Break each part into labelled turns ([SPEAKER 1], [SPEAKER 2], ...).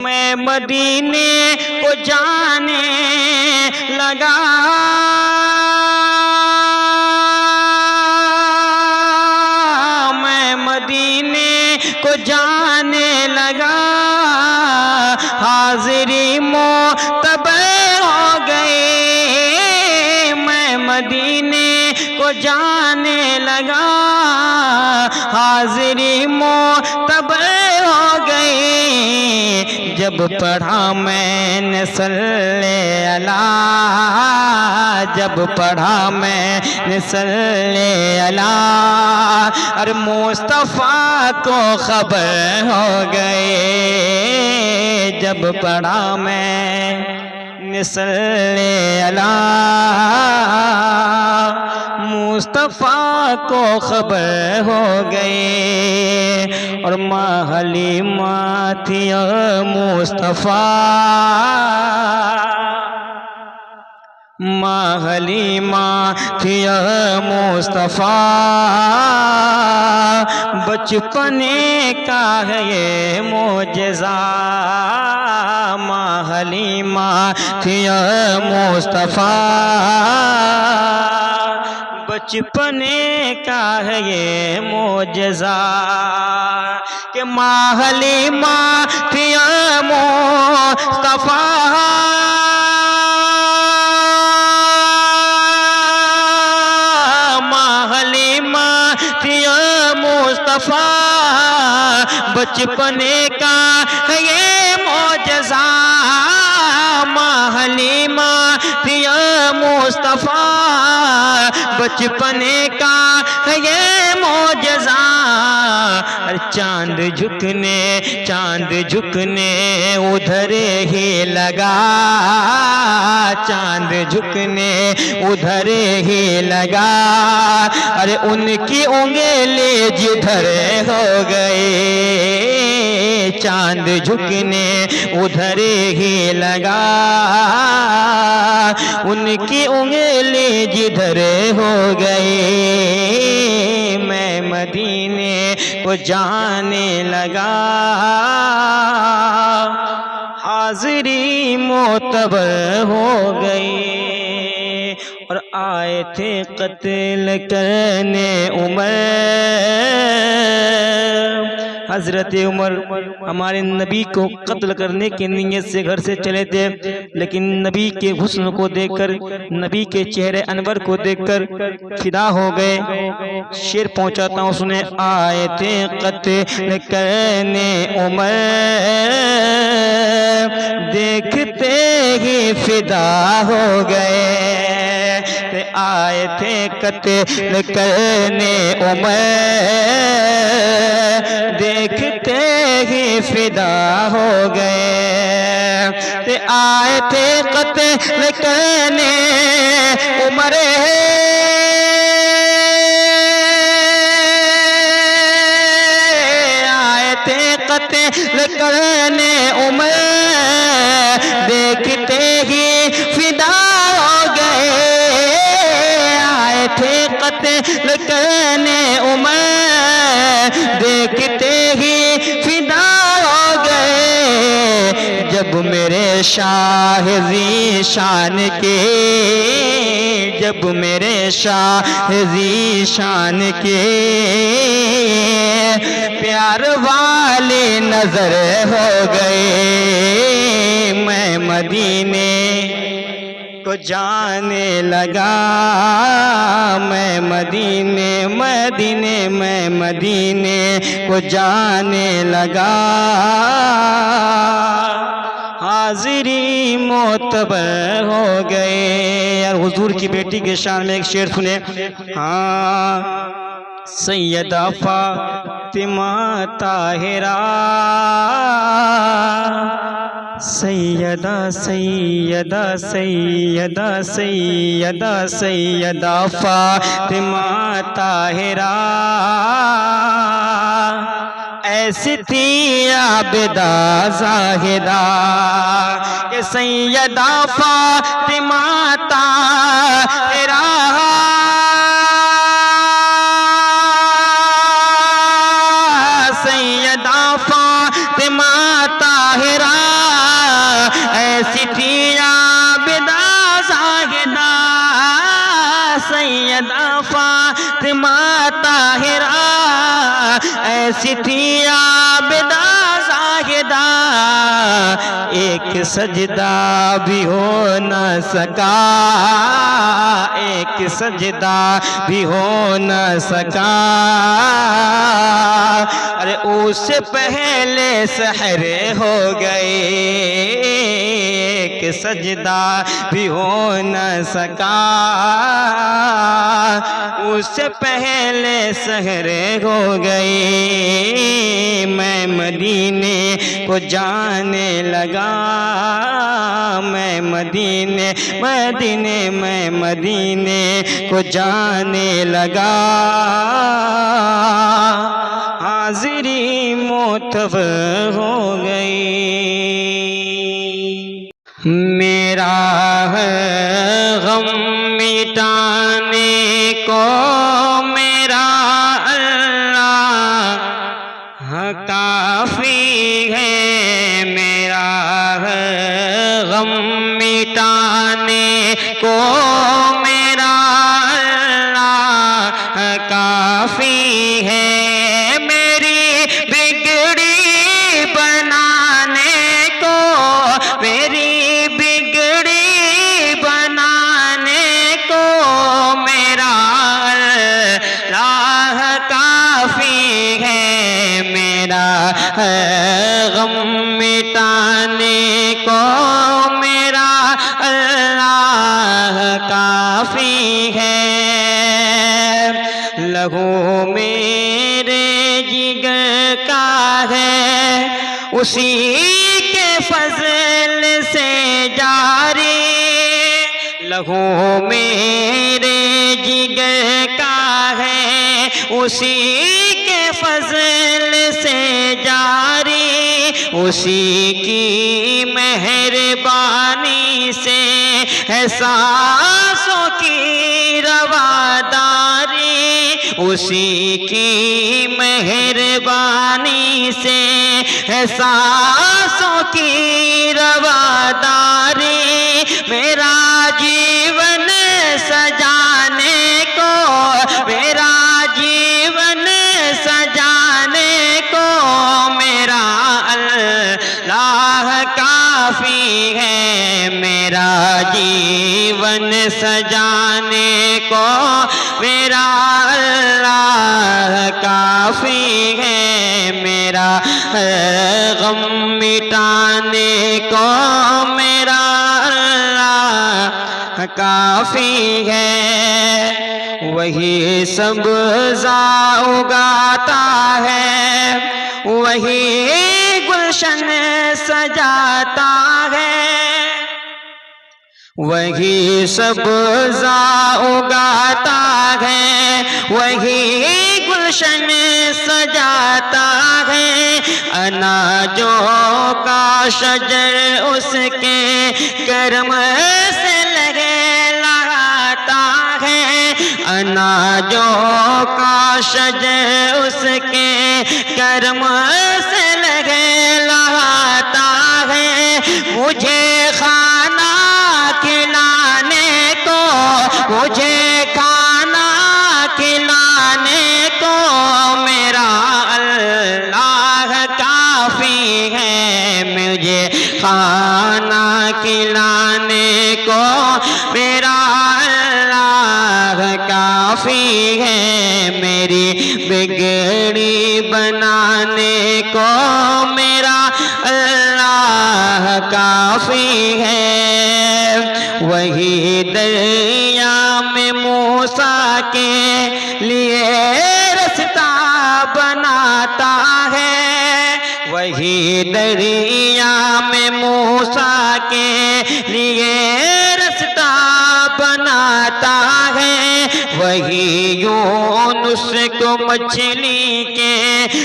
[SPEAKER 1] میں مدینے کو جانے لگا، میں مدینے کو جانے لگا، حاضری معتبر ہو گئی، میں مدینے کو جانے لگا، حاضری معتبر ہو گئی، جب پڑھا میں نے صلی اللہ، جب پڑھا میں نے صلی اللہ، اور مصطفیٰ کو خبر ہو گئی، جب پڑھا میں نے صلی اللہ، مصطفیٰ کو خبر ہو گئی، اور ماں حلیمہ تھی مصطفیٰ، ماں حلیمہ تھی مصطفیٰ، بچپنے کا ہے یہ معجزہ، ماں حلیمہ تھی مصطفیٰ، بچپنے کا ہے یہ معجزہ، کہ ماں حلیمہ تھی مصطفیٰ، ماں حلیمہ تھی مصطفیٰ، بچپنے کا ہے یہ معجزہ، ماں حلیمہ تھی مصطفیٰ، بچپنے کا ہے یہ معجزہ، چاند جھکنے چاند جھکنے ادھر ہی لگا، چاند جھکنے ادھر ہی لگا، ارے ان کی انگلی جدھر ہو گئی، چاند جھکنے ادھر ہی لگا، ان کی انگلی جدھر ہو گئی، میں مدینے کو جانے لگا، حاضری معتبر ہو گئی، اور آئے تھے قتل کرنے عمر، حضرت عمر ہمارے نبی کو قتل کرنے کی نیت سے گھر سے چلے تھے، لیکن نبی کے حسن کو دیکھ کر، نبی کے چہرے انور کو دیکھ کر فدا ہو گئے۔ شعر پہنچاتا ہوں سنیں، آئے تھے قتل کرنے عمر، دیکھتے ہی فدا ہو گئے، آئے تھے قتل کرنے عمر، دیکھتے ہی فدا ہو گئے، آئے تھے قتل کرنے عمر، آئے تھے قتل کرنے عمر، دیکھتے ہی فدا ہو گئے، آئے تھے قتل کرنے عمر، دیکھتے ہی فدا ہو گئے، جب میرے شاہ ذی شان کے، جب میرے شاہ ذی شان کے پیار والے نظر ہو گئے، میں مدینے کو جانے لگا، میں مدینے میں مدینے کو جانے لگا، حاضری معتبر ہو گئے۔ اور حضور کی بیٹی کے شان میں ایک شعر سنے، ہاں سیدہ فاطمہ طاہرہ، سیدہ سیدہ سیدہ سیدہ سیدہ فاطمہ طاہرہ، ایسی تھی عابدہ زاہدہ، کہ سیدہ فاطمہ طاہرہ، سیدہ فاطمہ طاہرہ، ایسی تھی عابدہ زاہدہ ایک سجدہ بھی ہو نہ سکا، ایک سجدہ بھی ہو نہ سکا، ارے اس سے پہلے سحر ہو گئے، ایک سجدہ بھی ہو نہ سکا، اس سے پہلے سحر ہو گئے، میں مدینے کو جانے لگا، میں مدینے کو جانے لگا، حاضری معتبر ہو گئی، میرا غم مٹانے کو میرا اللہ کافی ہے، میرا غم مٹانے کو میرا اللہ کافی ہے، میری بگڑی بنانے کو، میری بگڑی بنانے کو میرا اللہ کافی ہے، میرا غم مٹانے کو میرا اللہ کافی ہے، لہو میرے جگر کا ہے اسی کے فضل سے جاری، لہو میرے جگر کا ہے اسی کے فضل سے جاری، اسی کی مہربانی سے ہے سانسوں کی رواداری، اسی کی مہربانی سے ہے سانسوں کی رواداری، میرا جیون سجانے کو، میرا جیون سجانے کو میرا اللہ کافی ہے، میرا جیون سجانے کو میرا اللہ کافی ہے، میرا غم مٹانے کو میرا اللہ کافی ہے، وہی سبزہ اگاتا ہے، وہی گلشن سجاتا ہے، وہی سبزہ اگاتا ہے، وہی گلشن سجاتا ہے، اناجوں کا شجر اس کے کرم سے لگے لگاتا ہے، اناجوں کا شجر اس کے کرم سے لگے لگاتا ہے، مجھے کھانا کھلانے کو، مجھے کھانا کھلانے کو میرا اللہ کافی ہے، مجھے کھانا کھلانے کو میرا اللہ کافی ہے، میری بگڑی بنانے کو میرا اللہ کافی ہے، وہی دریا میں موسیٰ کے لیے رستہ بناتا ہے، وہی دریا میں موسیٰ کے لیے رستہ بناتا ہے، وہی یونس کو مچھلی کے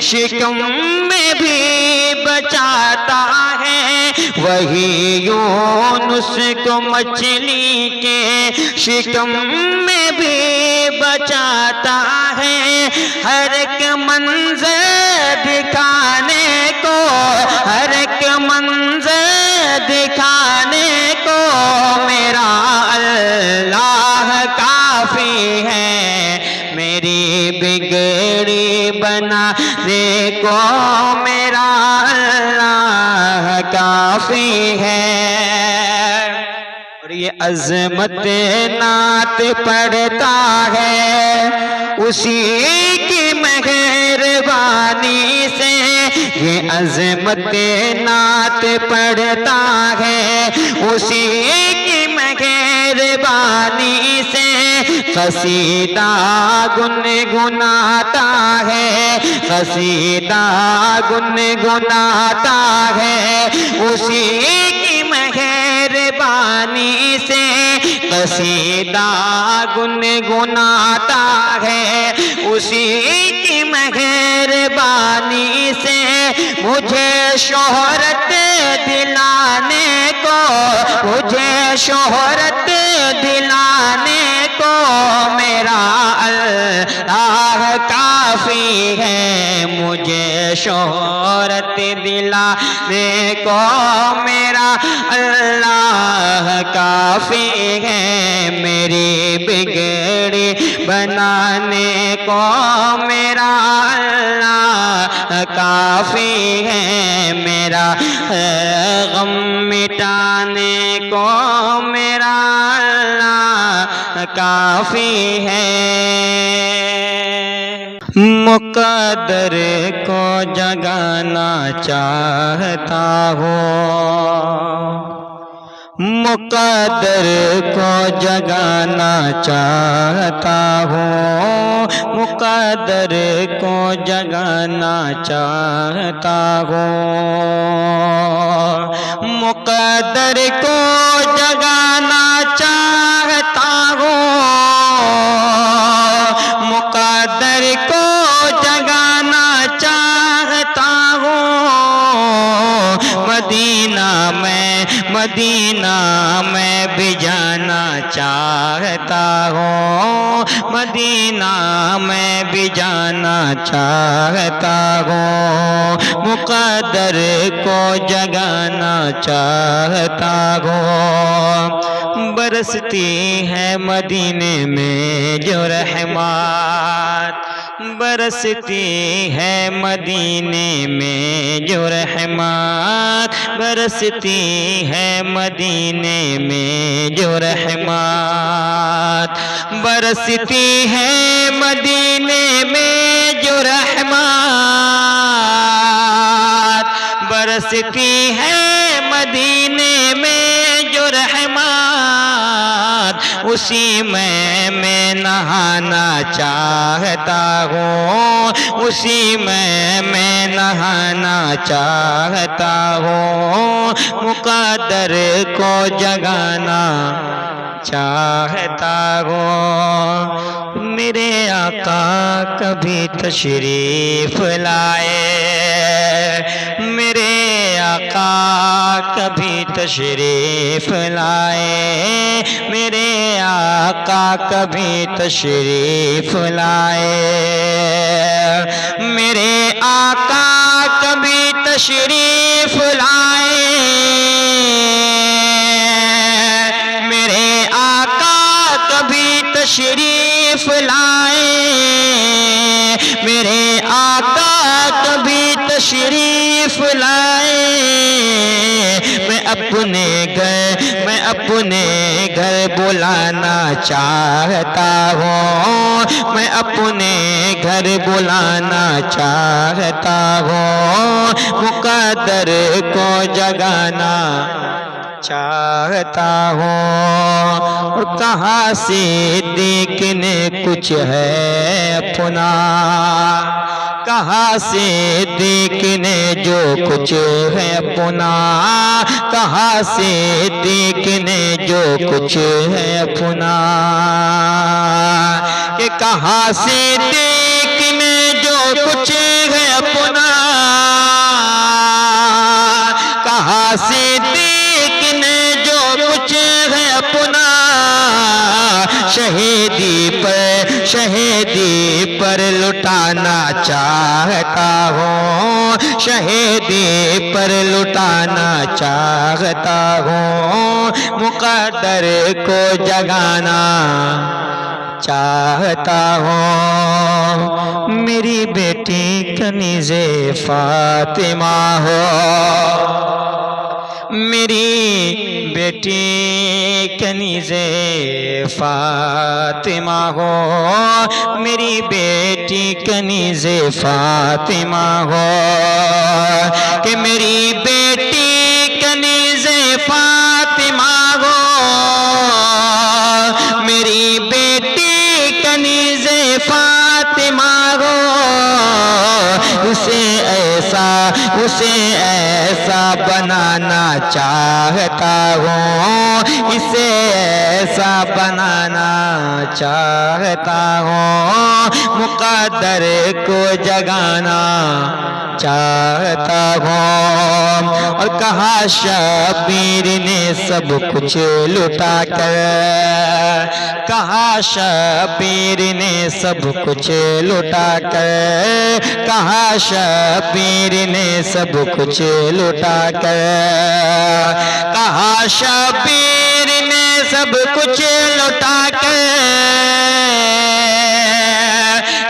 [SPEAKER 1] شکم میں بھی بچاتا ہے، وہی یونس کو مچھلی کے شکم میں بھی بچاتا ہے، ہر ایک منظر دکھانے کو، ہر ایک منظر دکھانے کو میرا اللہ کافی ہے، میری بگڑی بنانے
[SPEAKER 2] کو میرا اللہ کافی ہے۔ اور یہ عظمت نعت پڑھتا ہے اسی کی مہربانی سے، یہ عظمت نعت پڑھتا ہے اسی کی مہربانی سے، قصیدہ گنگناتا ہے، قصیدہ گنگناتا ہے اسی کی مہربانی سے، قصیدہ گنگناتا ہے اسی کی مہربانی سے، مجھے شہرت دلانے کو، مجھے شہرت دلانے کو میرا اللہ کافی ہے، مجھے شہرت دلانے کو میرا اللہ کافی ہے، میری بگڑی بنانے کو میرا اللہ کافی ہے، میرا غم مٹانے کو میرا اللہ کافی ہے۔ مقدر کو جگانا چاہتا ہوں، مقدر کو جگانا چاہتا ہوں، مقدر کو جگانا چاہتا ہوں، مقدر کو جگانا چاہتا ہوں، مقدر کو جگانا چاہتا ہوں، مدینہ میں بھی جانا چاہتا ہوں، مدینہ میں بھی جانا چاہتا ہوں، مقدر کو جگانا چاہتا ہوں، برستی ہے مدینے میں جو رحمت، برستی ہے مدینے میں جو رحمت، برستی ہے مدینے میں جو رحمت، برستی ہے مدینے میں جو رحمت، برستی ہے مدینے میں جو رحمت، اسی میں نہانا چاہتا ہوں، اسی میں نہانا چاہتا ہوں، مقدر کو جگانا چاہتا ہوں، میرے آقا کبھی تشریف لائے، میرے آقا کبھی تشریف لائے، میرے آقا کبھی تشریف لائے، میرے آقا کبھی تشریف لائے، میرے آقا کبھی تشریف لائے، میرے آقا کبھی تشریف لائے، میں اپنے گھر بلانا چاہتا ہوں، میں اپنے گھر بلانا چاہتا ہوں، مقدر کو جگانا چاہتا ہوں، اور کہاں سے دیکھنے کچھ ہے اپنا، کہاں سے دیکھنے جو کچھ ہے اپنا، کہاں سے دیکھنے جو کچھ ہے اپنا، کہ کہاں سے دیکھنے جو کچھ ہے اپنا، کہاں سے دیکھنے جو کچھ ہے اپنا، شہیدی پر لٹانا چاہتا ہوں، شہیدی پر لٹانا چاہتا ہوں، مقدر کو جگانا چاہتا ہوں، میری بیٹی کنیز فاطمہ ہو، میری بیٹی کنیز فاطمہ ہو، میری بیٹی کنیز فاطمہ ہو، کہ میری بیٹی کنیز فاطمہ ہو، میری بیٹی کنیز فاطمہ ہو، اسے ایسا بنانا چاہتا ہوں، اسے ایسا بنانا چاہتا ہوں، مقدر کو جگانا چاہتا ہوں۔ اور کہا شبیر نے سب کچھ لٹا کر، کہا شبیر نے سب کچھ لٹا کر، کہا شبیر نے سب کچھ لٹا کر، کہا شبیر نے سب کچھ لٹا کر،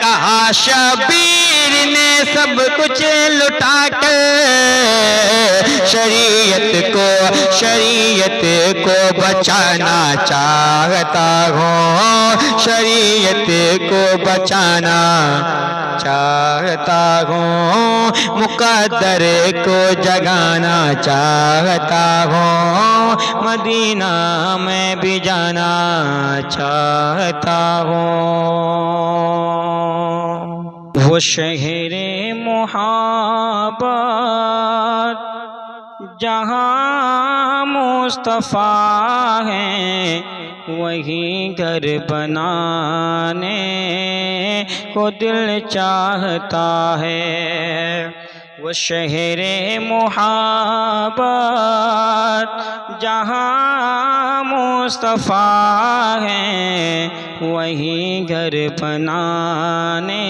[SPEAKER 2] کہا شبیر نے سب کچھ لٹا کر، شریعت کو بچانا چاہتا ہوں، شریعت کو بچانا چاہتا ہوں، مقدر کو جگانا چاہتا ہوں، مدینہ میں بھی جانا چاہتا ہوں۔ وہ شہر محبت جہاں مصطفیٰ ہے، وہی گھر بنانے کو دل چاہتا ہے۔ وہ شہر محبت جہاں مصطفیٰ ہے، وہی گھر بنانے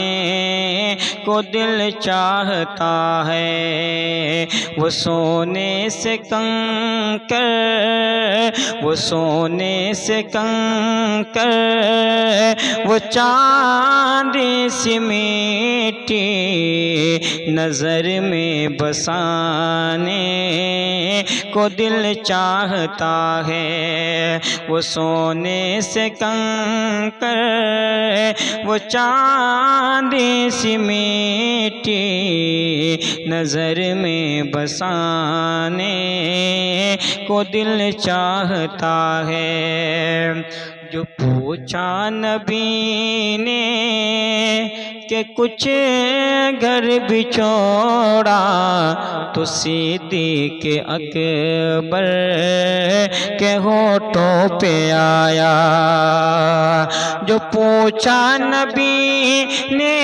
[SPEAKER 2] کو دل چاہتا ہے۔ وہ سونے سے کنکر، وہ سونے سے کنکر، وہ چاندی سی مٹی نظر میں بسانے کو دل چاہتا ہے۔ وہ سونے سے کنکر، وہ چاندی سی مٹی نظر میں بسانے کو دل چاہتا ہے۔ جو پوچھا نبی نے کہ کچھ گھر بھی چھوڑا، تو صدیق اکبر کے ہونٹوں پہ آیا۔ جو پوچھا نبی نے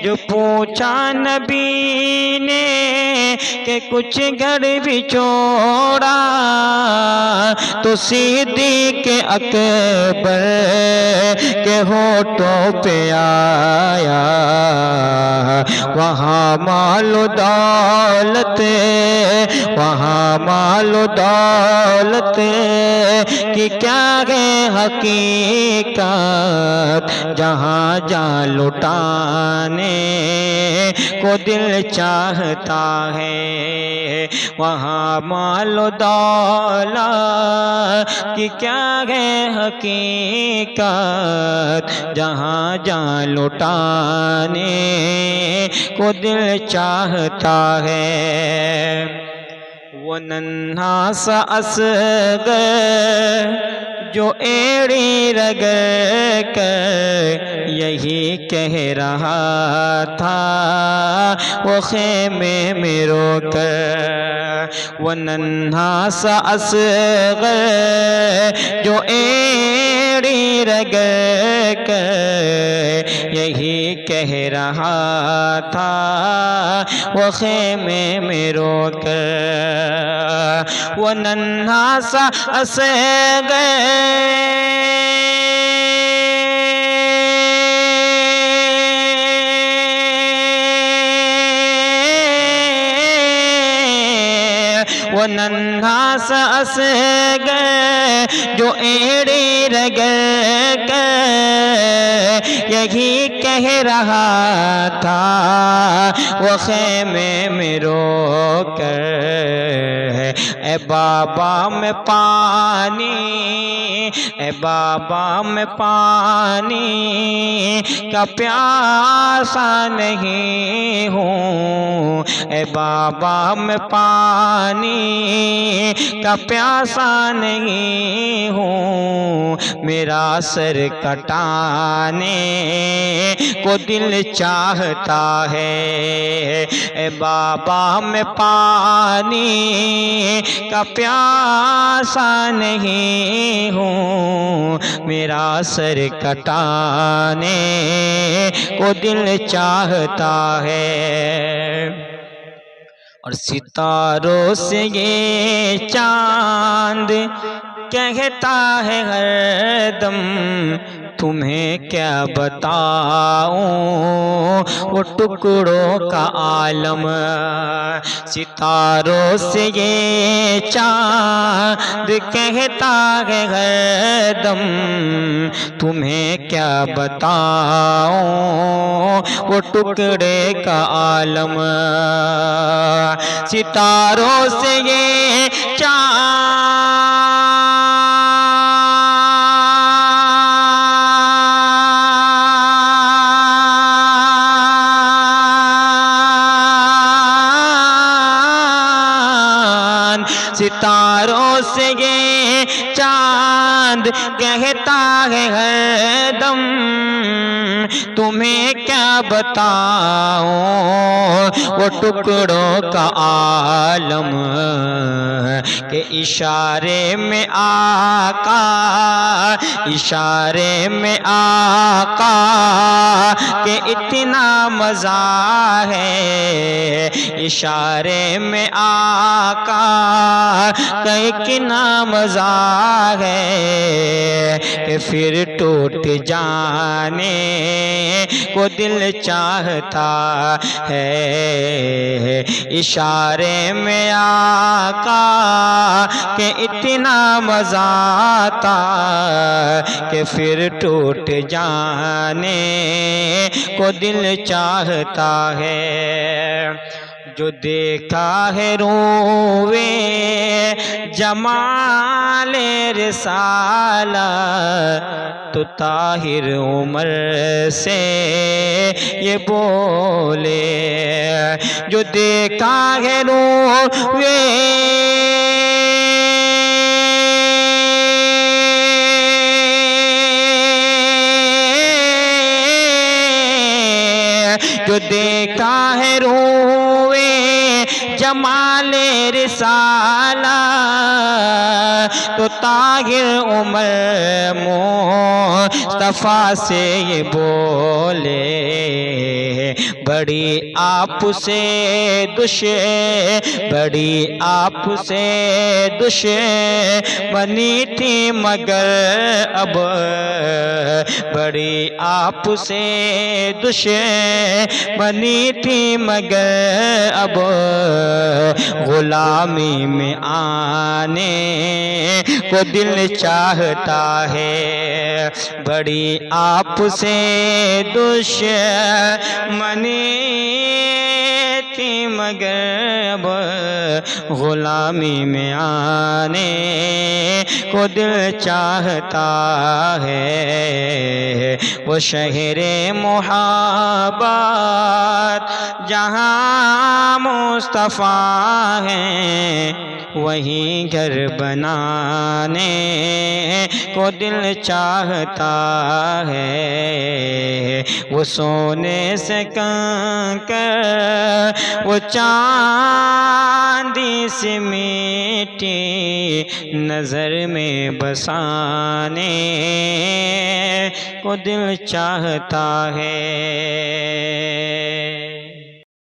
[SPEAKER 2] جو پوچھا نبی نے کہ کچھ گھر بھی چھوڑا، تو صدیق اکبر کے ہونٹوں پہ آیا۔ وہاں مال و دولت، وہاں مال و دولت کی کیا ہے حقیقت، جہاں جہاں لٹانے کو دل چاہتا ہے۔ وہاں مال و دولت کی کیا ہے حقیقت، جہاں جہاں لٹانے کو دل چاہتا ہے۔ وہ ننھا سا اصغر جو ایڑی رگڑ کر یہی کہہ رہا تھا وہ خیمے میں رو کر۔ وہ ننھا سا اصغر جو ایڑی رگڑ کر یہی کہہ رہا تھا وہ خیمے میں رو کر۔ وہ ننھا سا اصغر وہ
[SPEAKER 1] وہ ننھا سا اصغر جو ایڑی رگڑ کر یہی کہہ رہا تھا وہ خیمے میں رو کر، اے بابا میں پانی، اے بابا میں پانی کا پیاسا نہیں ہوں، اے بابا میں پانی کا پیاسا نہیں ہوں، میرا سر کٹانے کو دل چاہتا ہے، اے بابا میں پانی کا پیاسا نہیں ہوں، میرا سر کٹانے کو دل چاہتا ہے۔ اور ستاروں سے یہ چاند کہتا ہے ہر دم، تمہیں کیا بتاؤں وہ ٹکڑوں کا عالم، ستاروں سے یہ چاند کہتا ہے ہر دم، تمہیں کیا بتاؤں وہ ٹکڑے کا عالم، ستاروں سے یہ چاند ستاروں سے یہ چاند کہتا ہے ہر دم، تمہیں کیا بتاؤں وہ ٹکڑوں کا عالم، کہ اشارے میں آقا، اشارے میں آقا کہ اتنا مزہ ہے، اشارے میں آقا کہ اتنا مزہ ہے، کہ پھر ٹوٹ جانے کو دل چاہتا ہے، اشارے میں آقا کہ اتنا مزہ آتا کہ پھر ٹوٹ جانے کو دل چاہتا ہے، جو دیکھا ہے روئے جمال رسالہ تو طاہر عمر سے یہ بولے، جو دیکھا ہے روئے جو دیکھا ہے روئے جمال رسالہ تو طاہر عمر مصطفیٰ سے یہ بولے، بڑی آپ سے بڑی آپ سے دشمنی تھی مگر اب، بڑی آپ سے دشمنی تھی مگر اب غلامی میں آنے کو دل چاہتا ہے، بڑی آپ سے دشمنی تھی مگر اب غلامی میں آنے کو دل چاہتا ہے، وہ شہر محبت جہاں مصطفیٰ ہیں وہیں گھر بنانے کو دل چاہتا ہے، وہ سونے سے کنکر وہ چاندی سے میٹھی نظر میں بسانے کو دل چاہتا ہے۔